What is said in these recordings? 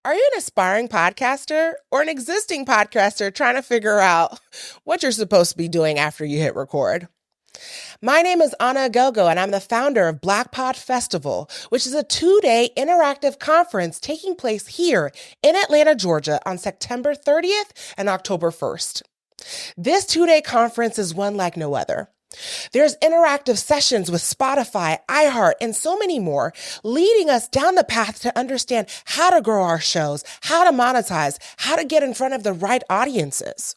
Are you an aspiring podcaster or an existing podcaster trying to figure out what you're supposed to be doing after you hit record? My name is Ona Oghogho, and I'm the founder of Black Pod Festival, which is a 2-day interactive conference taking place here in Atlanta, Georgia on September 30th and October 1st. This 2-day conference is one like no other. There's interactive sessions with Spotify, iHeart, and so many more, leading us down the path to understand how to grow our shows, how to monetize, how to get in front of the right audiences.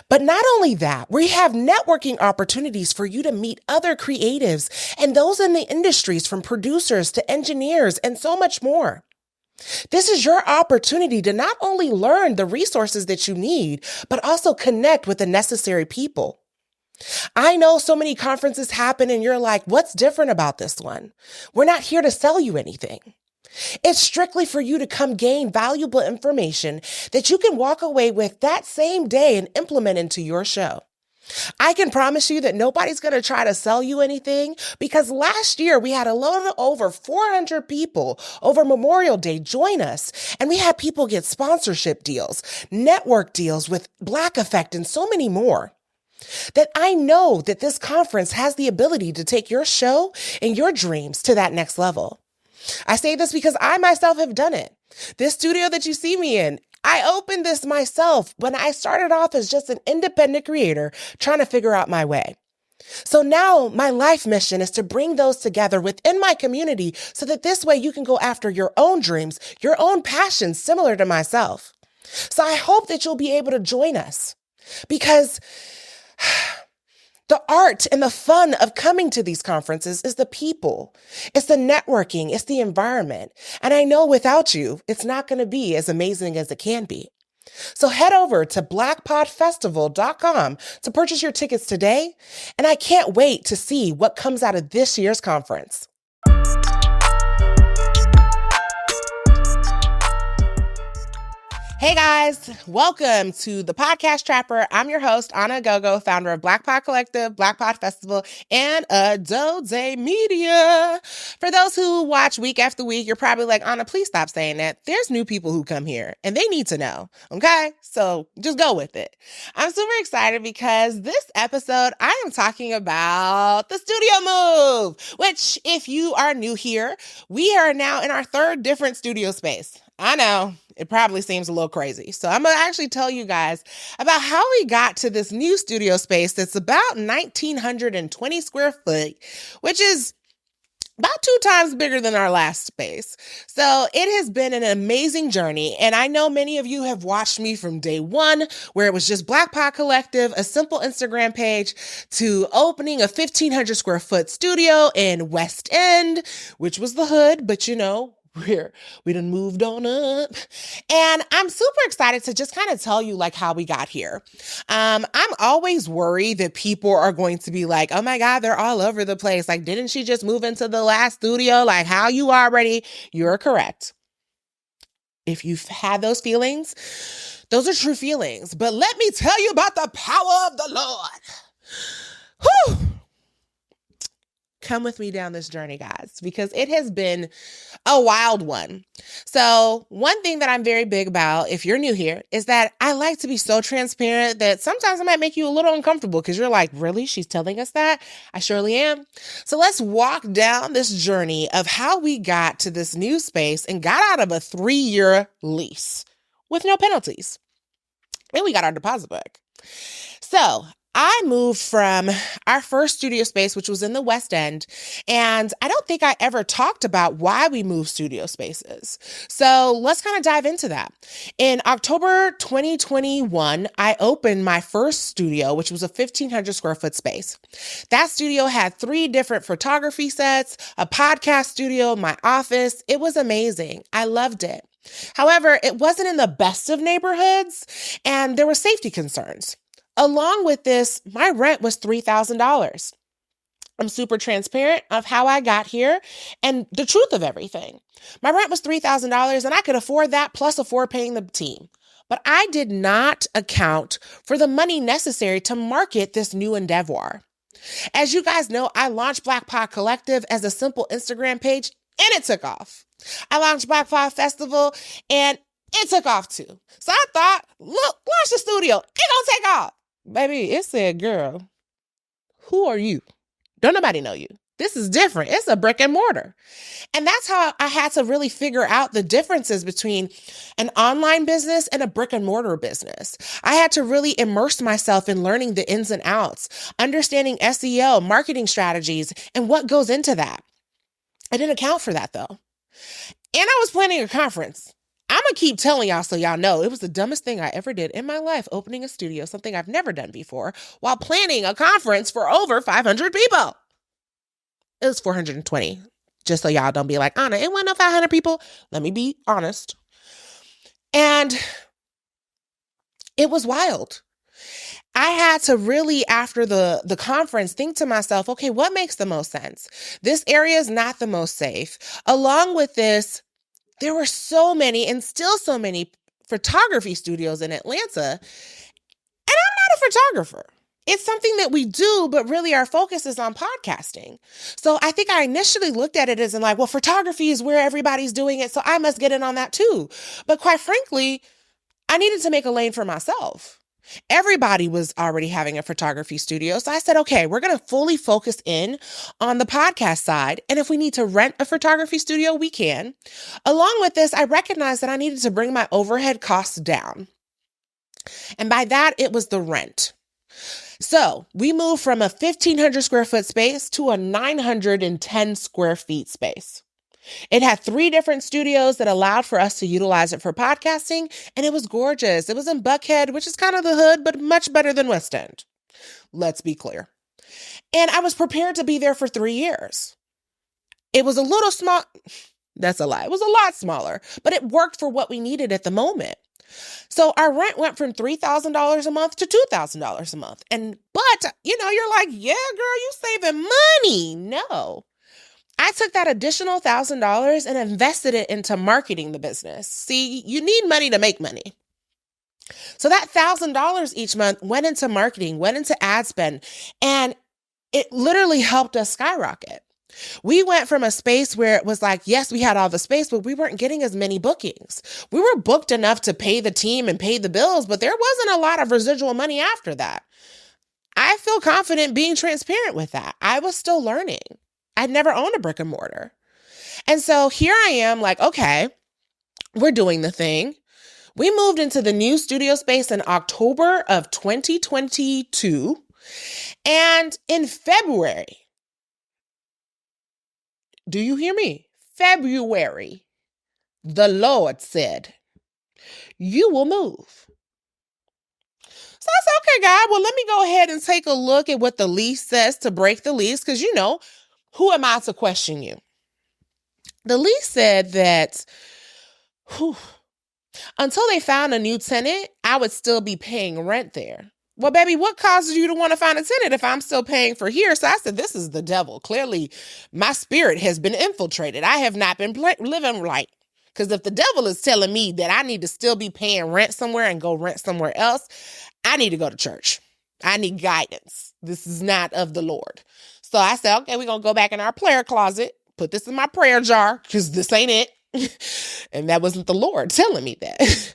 But not only that, we have networking opportunities for you to meet other creatives and those in the industries, from producers to engineers and so much more. This is your opportunity to not only learn the resources that you need, but also connect with the necessary people. I know so many conferences happen and you're like, what's different about this one? We're not here to sell you anything. It's strictly for you to come gain valuable information that you can walk away with that same day and implement into your show. I can promise you that nobody's going to try to sell you anything, because last year we had a little over 400 people over Memorial Day join us, and we had people get sponsorship deals, network deals with Black Effect, and so many more. That I know that this conference has the ability to take your show and your dreams to that next level. I say this because I myself have done it. This studio that you see me in, I opened this myself when I started off as just an independent creator trying to figure out my way. So now my life mission is to bring those together within my community so that this way you can go after your own dreams, your own passions similar to myself. So I hope that you'll be able to join us, because the art and the fun of coming to these conferences is the people. It's the networking. It's the environment. And I know without you, it's not going to be as amazing as it can be. So head over to blackpodfestival.com to purchase your tickets today. And I can't wait to see what comes out of this year's conference. Hey guys, welcome to the Podcast Trapper. I'm your host, Ona Oghogho, founder of Black Pod Collective, Black Pod Festival, and Adode Media. For those who watch week after week, you're probably like, Ona, please stop saying that. There's new people who come here and they need to know, okay? So just go with it. I'm super excited because this episode, I am talking about the studio move, which if you are new here, we are now in our third different studio space. I know. It probably seems a little crazy. So I'm going to actually tell you guys about how we got to this new studio space that's about 1,920 square foot, which is about 2 times bigger than our last space. So it has been an amazing journey. And I know many of you have watched me from day one, where it was just Black Pod Collective, a simple Instagram page, to opening a 1,500 square foot studio in West End, which was the hood, but you know, we done moved on up. And I'm super excited to just kind of tell you like how we got here. I'm always worried that people are going to be like, oh my God, they're all over the place. Like, didn't she just move into the last studio? Like, how you already? You're correct. If you've had those feelings, those are true feelings. But let me tell you about the power of the Lord. Whew. Come with me down this journey, guys, because it has been a wild one. So one thing that I'm very big about, if you're new here, is that I like to be so transparent that sometimes I might make you a little uncomfortable because you're like, really? She's telling us that? I surely am. So let's walk down this journey of how we got to this new space and got out of a 3-year lease with no penalties. And we got our deposit back. So I moved from our first studio space, which was in the West End, and I don't think I ever talked about why we moved studio spaces. So let's kind of dive into that. In October 2021, I opened my first studio, which was a 1,500 square foot space. That studio had 3 different photography sets, a podcast studio, my office. It was amazing. I loved it. However, it wasn't in the best of neighborhoods, and there were safety concerns. Along with this, my rent was $3,000. I'm super transparent of how I got here and the truth of everything. My rent was $3,000 and I could afford that plus afford paying the team. But I did not account for the money necessary to market this new endeavor. As you guys know, I launched Black Pod Collective as a simple Instagram page and it took off. I launched Black Pod Festival and it took off too. So I thought, look, launch the studio. It gonna take off. Baby, it said, girl, who are you? Don't nobody know you. This is different. It's a brick and mortar. And that's how I had to really figure out the differences between an online business and a brick and mortar business. I had to really immerse myself in learning the ins and outs, understanding SEO, marketing strategies, and what goes into that. I didn't account for that though. And I was planning a conference. I'm going to keep telling y'all so y'all know it was the dumbest thing I ever did in my life, opening a studio, something I've never done before, while planning a conference for over 500 people. It was 420, just so y'all don't be like, Anna, it wasn't no 500 people. Let me be honest. And it was wild. I had to really, after the conference, think to myself, okay, what makes the most sense? This area is not the most safe. Along with this, there were so many and still so many photography studios in Atlanta, and I'm not a photographer. It's something that we do, but really our focus is on podcasting. So I think I initially looked at it as in like, well, photography is where everybody's doing it, so I must get in on that too. But quite frankly, I needed to make a lane for myself. Everybody was already having a photography studio. So I said, okay, we're going to fully focus in on the podcast side. And if we need to rent a photography studio, we can. Along with this, I recognized that I needed to bring my overhead costs down. And by that, it was the rent. So we moved from a 1,500 square foot space to a 910 square feet space. It had 3 different studios that allowed for us to utilize it for podcasting, and it was gorgeous. It was in Buckhead, which is kind of the hood, but much better than West End. Let's be clear. And I was prepared to be there for 3 years. It was a little small. That's a lie. It was a lot smaller, but it worked for what we needed at the moment. So our rent went from $3,000 a month to $2,000 a month. But you're like, yeah, girl, you saving money. No. I took that additional $1,000 and invested it into marketing the business. See, you need money to make money. So that $1,000 each month went into marketing, went into ad spend, and it literally helped us skyrocket. We went from a space where it was like, yes, we had all the space, but we weren't getting as many bookings. We were booked enough to pay the team and pay the bills, but there wasn't a lot of residual money after that. I feel confident being transparent with that. I was still learning. I'd never owned a brick and mortar. And so here I am like, okay, we're doing the thing. We moved into the new studio space in October of 2022. And in February, do you hear me? February, the Lord said, you will move. So I said, okay, God, well, let me go ahead and take a look at what the lease says to break the lease. Because, who am I to question you? The lease said that until they found a new tenant, I would still be paying rent there. Well, baby, what causes you to want to find a tenant if I'm still paying for here? So I said, this is the devil. Clearly, my spirit has been infiltrated. I have not been living right. Because if the devil is telling me that I need to still be paying rent somewhere and go rent somewhere else, I need to go to church. I need guidance. This is not of the Lord. So I said, okay, we're going to go back in our prayer closet, put this in my prayer jar, because this ain't it. And that wasn't the Lord telling me that.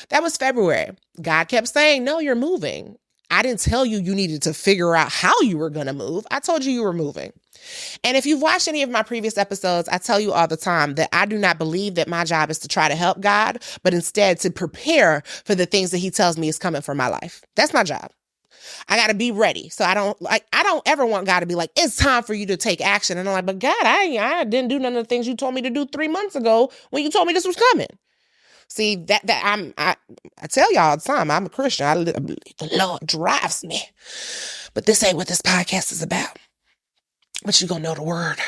That was February. God kept saying, no, you're moving. I didn't tell you needed to figure out how you were going to move. I told you were moving. And if you've watched any of my previous episodes, I tell you all the time that I do not believe that my job is to try to help God, but instead to prepare for the things that he tells me is coming for my life. That's my job. I got to be ready. So I don't ever want God to be like, it's time for you to take action. And I'm like, but God, I didn't do none of the things you told me to do 3 months ago when you told me this was coming. See, I tell y'all all the time, I'm a Christian. The Lord drives me. But this ain't what this podcast is about. But you're going to know the word.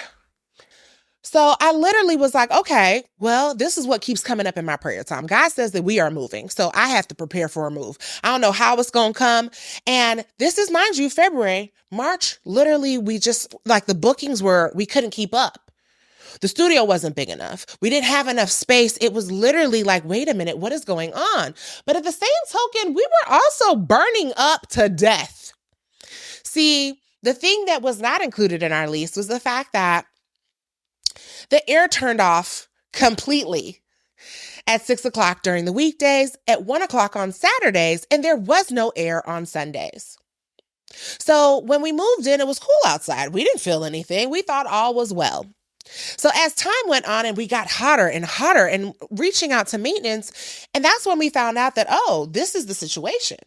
So I literally was like, okay, well, this is what keeps coming up in my prayer time. God says that we are moving. So I have to prepare for a move. I don't know how it's going to come. And this is, mind you, February, March, literally, we just, like the bookings we couldn't keep up. The studio wasn't big enough. We didn't have enough space. It was literally like, wait a minute, what is going on? But at the same token, we were also burning up to death. See, the thing that was not included in our lease was the fact that the air turned off completely at 6 o'clock during the weekdays, at 1 o'clock on Saturdays, and there was no air on Sundays. So when we moved in, it was cool outside. We didn't feel anything. We thought all was well. So as time went on and we got hotter and reaching out to maintenance, and that's when we found out that, oh, this is the situation.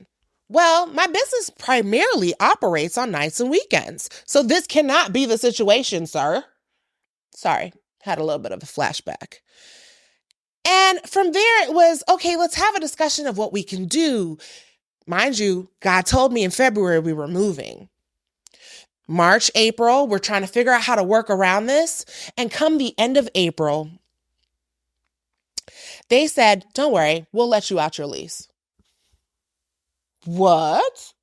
Well, my business primarily operates on nights and weekends. So this cannot be the situation, sir. Sorry, had a little bit of a flashback. And from there it was, okay, let's have a discussion of what we can do. Mind you, God told me in February we were moving. March, April, we're trying to figure out how to work around this. And come the end of April, they said, don't worry, we'll let you out your lease. What?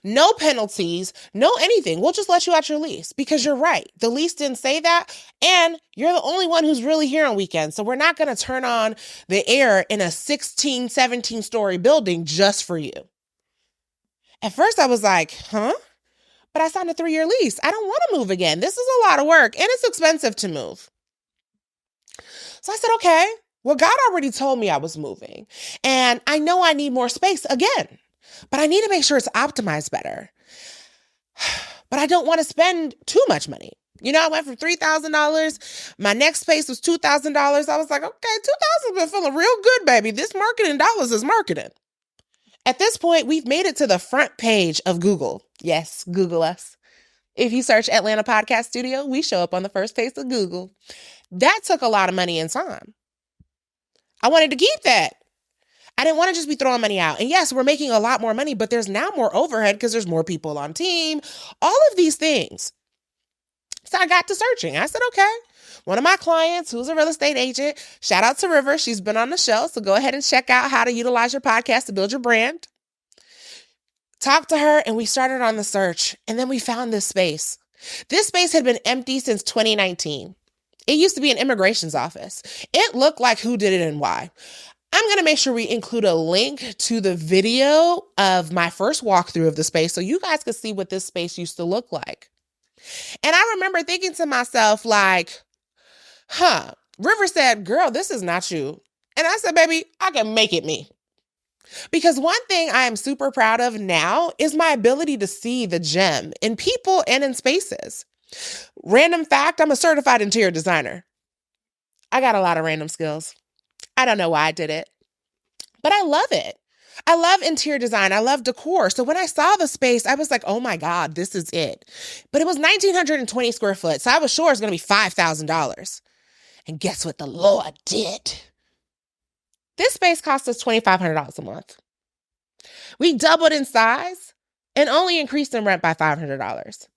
No penalties, no anything. We'll just let you out your lease because you're right. The lease didn't say that. And you're the only one who's really here on weekends. So we're not going to turn on the air in a 16, 17-story building just for you. At first I was like, huh? But I signed a 3-year lease. I don't want to move again. This is a lot of work and it's expensive to move. So I said, okay, well, God already told me I was moving and I know I need more space again, but I need to make sure it's optimized better. But I don't want to spend too much money. You know, I went from $3,000. My next space was $2,000. I was like, okay, $2,000 been feeling real good, baby. This marketing dollars is marketing. At this point, we've made it to the front page of Google. Yes, Google us. If you search Atlanta Podcast Studio, we show up on the first page of Google. That took a lot of money and time. I wanted to keep that. I didn't want to just be throwing money out. And yes, we're making a lot more money, but there's now more overhead because there's more people on team, all of these things. So I got to searching. I said, okay, one of my clients who's a real estate agent, shout out to River. She's been on the show. So go ahead and check out how to utilize your podcast to build your brand. Talked to her and we started on the search. And then we found this space. This space had been empty since 2019. It used to be an immigration's office. It looked like who did it and why. I'm going to make sure we include a link to the video of my first walkthrough of the space so you guys can see what this space used to look like. And I remember thinking to myself like, River said, girl, this is not you. And I said, baby, I can make it me. Because one thing I am super proud of now is my ability to see the gem in people and in spaces. Random fact, I'm a certified interior designer. I got a lot of random skills. I don't know why I did it, but I love it. I love interior design. I love decor. So when I saw the space, I was like, oh my God, this is it. But it was 1,920 square foot. So I was sure it was going to be $5,000. And guess what the Lord did? This space cost us $2,500 a month. We doubled in size and only increased in rent by $500.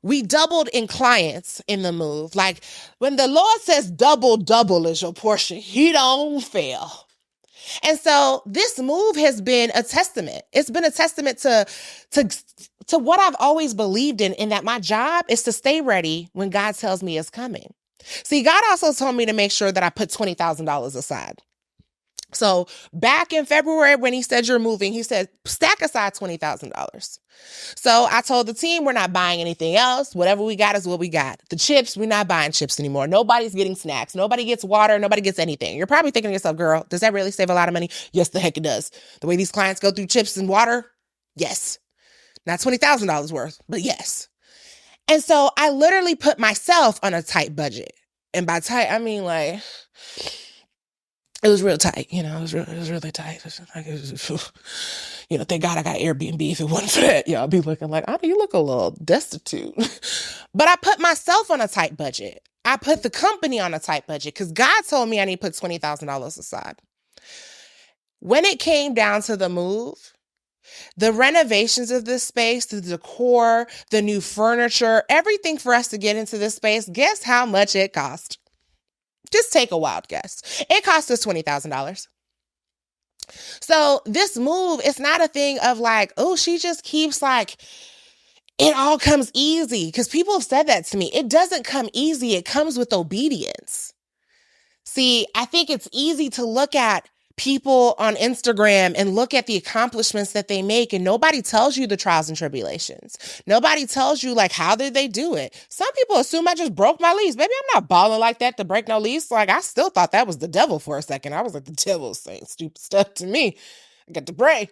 We doubled in clients in the move. Like when the Lord says double is your portion, he don't fail. And so this move has been a testament. It's been a testament to what I've always believed in that my job is to stay ready when God tells me it's coming. See, God also told me to make sure that I put $20,000 aside. So back in February, when he said you're moving, he said, stack aside $20,000. So I told the team, we're not buying anything else. Whatever we got is what we got. The chips, we're not buying chips anymore. Nobody's getting snacks. Nobody gets water. Nobody gets anything. You're probably thinking to yourself, girl, does that really save a lot of money? Yes, the heck it does. The way these clients go through chips and water, yes. Not $20,000 worth, but yes. And so I literally put myself on a tight budget. And by tight, I mean like... it was real tight, it was really tight. Thank God I got Airbnb. If it wasn't for that, I'd be looking like, you look a little destitute. But I put myself on a tight budget. I put the company on a tight budget because God told me I need to put $20,000 aside. When it came down to the move, the renovations of this space, the decor, the new furniture, everything for us to get into this space, guess how much it cost? Just take a wild guess. It cost us $20,000. So this move is not a thing of like, oh, she just keeps like, it all comes easy. Because people have said that to me. It doesn't come easy. It comes with obedience. See, I think it's easy to look at people on Instagram and look at the accomplishments that they make, and nobody tells you the trials and tribulations. Nobody tells you, like, how did they do it? Some people assume I just broke my lease. Baby, I'm not balling like that to break no lease. Like, I still thought that was the devil for a second. I was like, the devil's saying stupid stuff to me. I got to pray.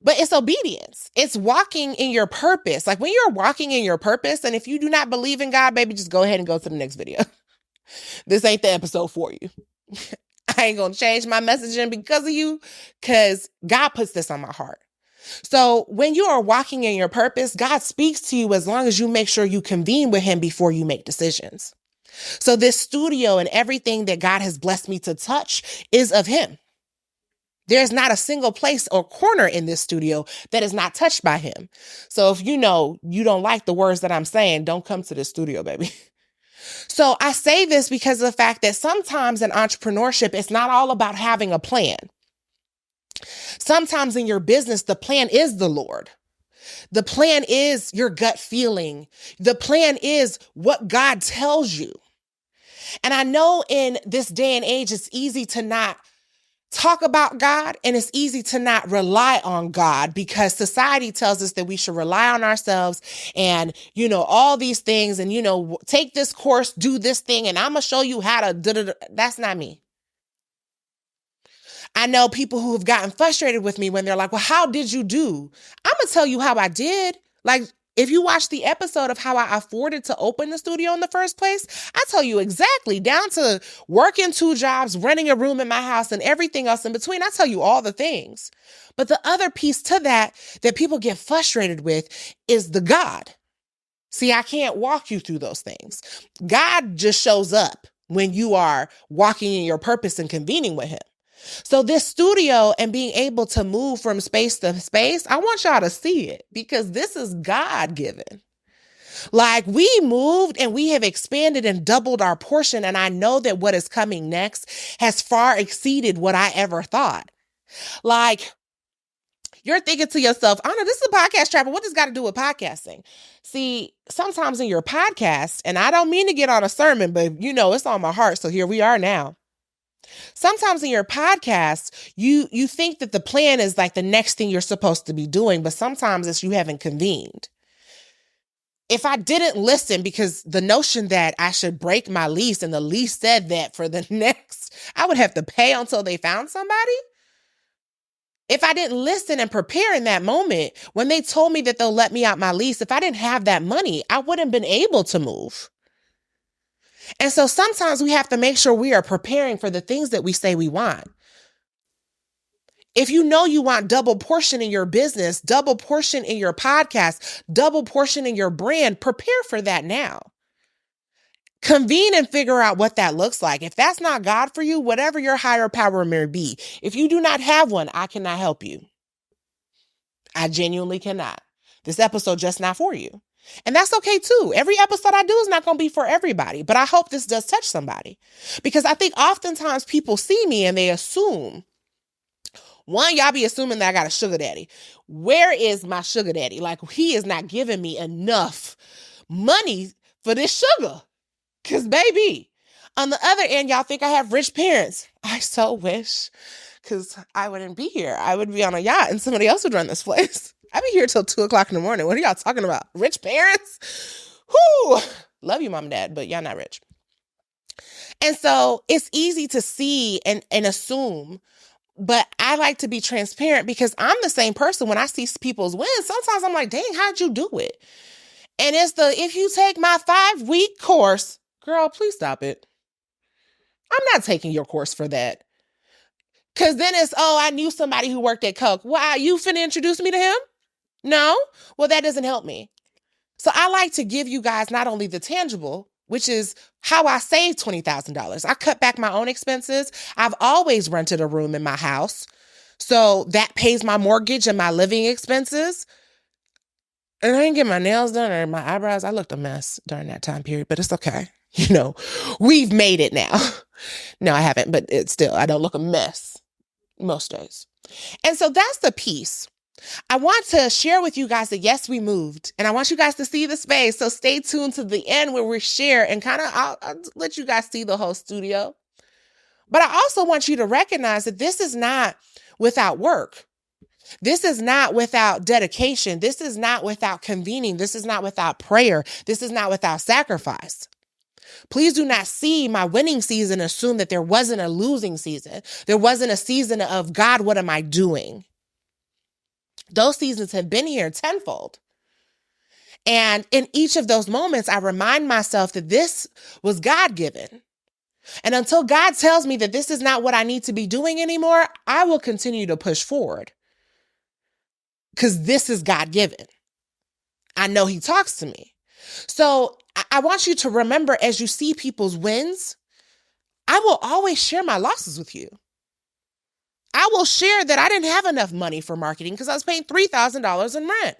But it's obedience. It's walking in your purpose. Like, when you're walking in your purpose, and if you do not believe in God, baby, just go ahead and go to the next video. This ain't the episode for you. I ain't gonna change my messaging because of you, because God puts this on my heart. So when you are walking in your purpose, God speaks to you as long as you make sure you convene with him before you make decisions. So this studio and everything that God has blessed me to touch is of him. There's not a single place or corner in this studio that is not touched by him. So if you know you don't like the words that I'm saying, don't come to the studio, baby. So I say this because of the fact that sometimes in entrepreneurship, it's not all about having a plan. Sometimes in your business, the plan is the Lord. The plan is your gut feeling. The plan is what God tells you. And I know in this day and age, it's easy to not talk about God, and it's easy to not rely on God because society tells us that we should rely on ourselves and, all these things and, take this course, do this thing, and I'm going to show you how to do it. That's not me. I know people who have gotten frustrated with me when they're like, well, how did you do? I'm going to tell you how I did. Like, if you watch the episode of how I afforded to open the studio in the first place, I tell you exactly, down to working 2 jobs, renting a room in my house, and everything else in between. I tell you all the things. But the other piece to that people get frustrated with is the God. See, I can't walk you through those things. God just shows up when you are walking in your purpose and convening with him. So this studio and being able to move from space to space, I want y'all to see it because this is God-given. Like, we moved and we have expanded and doubled our portion. And I know that what is coming next has far exceeded what I ever thought. Like, you're thinking to yourself, Anna, this is a podcast trapper. What does got to do with podcasting? See, sometimes in your podcast, and I don't mean to get on a sermon, but it's on my heart. So here we are now. Sometimes in your podcast, you think that the plan is like the next thing you're supposed to be doing, but sometimes it's you haven't convened. If I didn't listen because the notion that I should break my lease and the lease said that for the next, I would have to pay until they found somebody. If I didn't listen and prepare in that moment, when they told me that they'll let me out my lease, if I didn't have that money, I wouldn't have been able to move. And so sometimes we have to make sure we are preparing for the things that we say we want. If you know you want double portion in your business, double portion in your podcast, double portion in your brand, prepare for that now. Convene and figure out what that looks like. If that's not God for you, whatever your higher power may be, if you do not have one, I cannot help you. I genuinely cannot. This episode just not for you. And that's okay too. Every episode I do is not going to be for everybody, but I hope this does touch somebody because I think oftentimes people see me and they assume, one, y'all be assuming that I got a sugar daddy. Where is my sugar daddy? Like, he is not giving me enough money for this sugar. Cause baby, on the other end, y'all think I have rich parents. I so wish, cause I wouldn't be here. I would be on a yacht and somebody else would run this place. I'd be here till 2:00 in the morning. What are y'all talking about? Rich parents? Whoo! Love you, mom and dad, but y'all not rich. And so it's easy to see and assume, but I like to be transparent because I'm the same person when I see people's wins. Sometimes I'm like, dang, how'd you do it? And it's if you take my 5-week course, girl, please stop it. I'm not taking your course for that. Because then it's, I knew somebody who worked at Coke. Why, you finna introduce me to him? No? Well, that doesn't help me. So I like to give you guys not only the tangible, which is how I saved $20,000. I cut back my own expenses. I've always rented a room in my house. So that pays my mortgage and my living expenses. And I didn't get my nails done or my eyebrows. I looked a mess during that time period, but it's okay. We've made it now. No, I haven't, but it's still, I don't look a mess most days. And so that's the piece. I want to share with you guys that yes, we moved, and I want you guys to see the space. So stay tuned to the end where we share and I'll let you guys see the whole studio. But I also want you to recognize that this is not without work. This is not without dedication. This is not without convening. This is not without prayer. This is not without sacrifice. Please do not see my winning season, assume that there wasn't a losing season. There wasn't a season of, God, what am I doing? Those seasons have been here tenfold. And in each of those moments, I remind myself that this was God-given. And until God tells me that this is not what I need to be doing anymore, I will continue to push forward. Because this is God-given. I know he talks to me. So I want you to remember, as you see people's wins, I will always share my losses with you. I will share that I didn't have enough money for marketing because I was paying $3,000 in rent.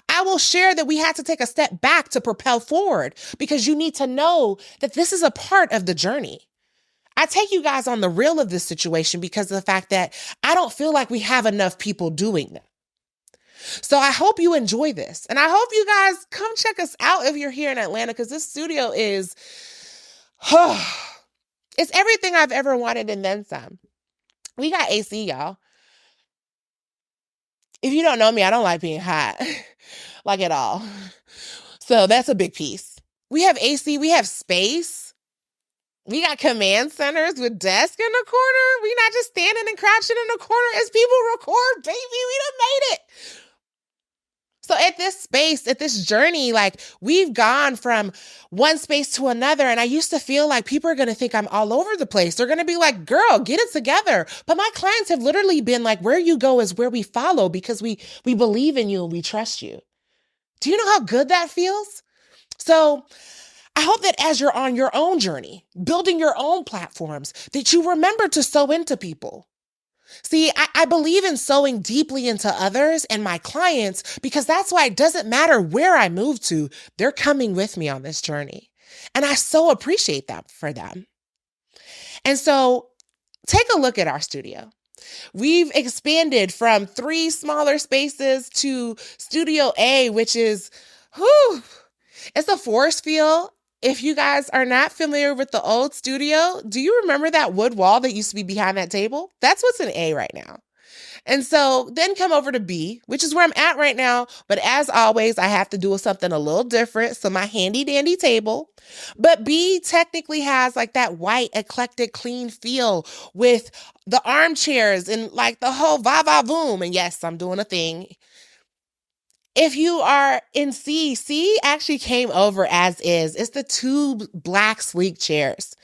I will share that we had to take a step back to propel forward, because you need to know that this is a part of the journey. I take you guys on the real of this situation because of the fact that I don't feel like we have enough people doing that. So I hope you enjoy this. And I hope you guys come check us out if you're here in Atlanta, because this studio is, it's everything I've ever wanted and then some. We got AC, y'all. If you don't know me, I don't like being hot, like at all. So that's a big piece. We have AC, we have space. We got command centers with desks in the corner. We not just standing and crouching in the corner as people record, baby. We done made it. So at this space, at this journey, like, we've gone from one space to another. And I used to feel like people are going to think I'm all over the place. They're going to be like, girl, get it together. But my clients have literally been like, where you go is where we follow, because we believe in you and we trust you. Do you know how good that feels? So I hope that as you're on your own journey, building your own platforms, that you remember to sow into people. See, I believe in sowing deeply into others and my clients, because that's why it doesn't matter where I move to, they're coming with me on this journey. And I so appreciate that for them. And so take a look at our studio. We've expanded from 3 smaller spaces to Studio A, which is, it's a force field. If you guys are not familiar with the old studio, do you remember that wood wall that used to be behind that table? That's what's in A right now. And so then come over to B, which is where I'm at right now. But as always, I have to do something a little different. So my handy dandy table. But B technically has like that white, eclectic, clean feel with the armchairs and like the whole va-va-voom. And yes, I'm doing a thing. If you are in C actually came over as is. It's the 2 black sleek chairs.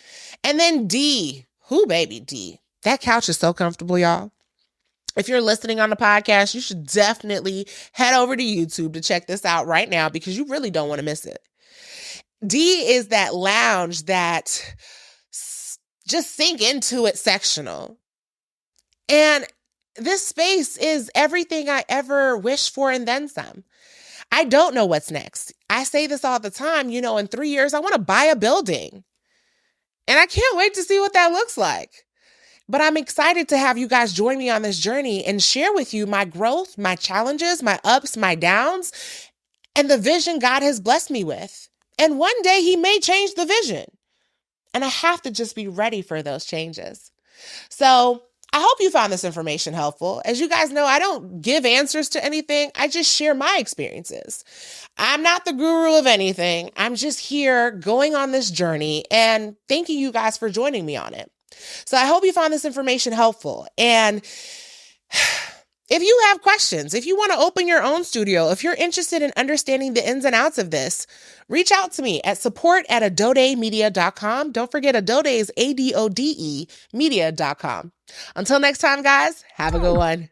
And then D, D. That couch is so comfortable, y'all. If you're listening on the podcast, you should definitely head over to YouTube to check this out right now, because you really don't want to miss it. D is that lounge that just sink into it sectional. And this space is everything I ever wished for and then some. I don't know what's next. I say this all the time, in 3 years, I want to buy a building. And I can't wait to see what that looks like. But I'm excited to have you guys join me on this journey and share with you my growth, my challenges, my ups, my downs, and the vision God has blessed me with. And one day he may change the vision. And I have to just be ready for those changes. So I hope you found this information helpful. As you guys know, I don't give answers to anything. I just share my experiences. I'm not the guru of anything. I'm just here going on this journey and thanking you guys for joining me on it. So I hope you found this information helpful. And if you have questions, if you want to open your own studio, if you're interested in understanding the ins and outs of this, reach out to me at support@adodemedia.com. Don't forget, Adode is ADODE media.com. Until next time, guys, have a good one.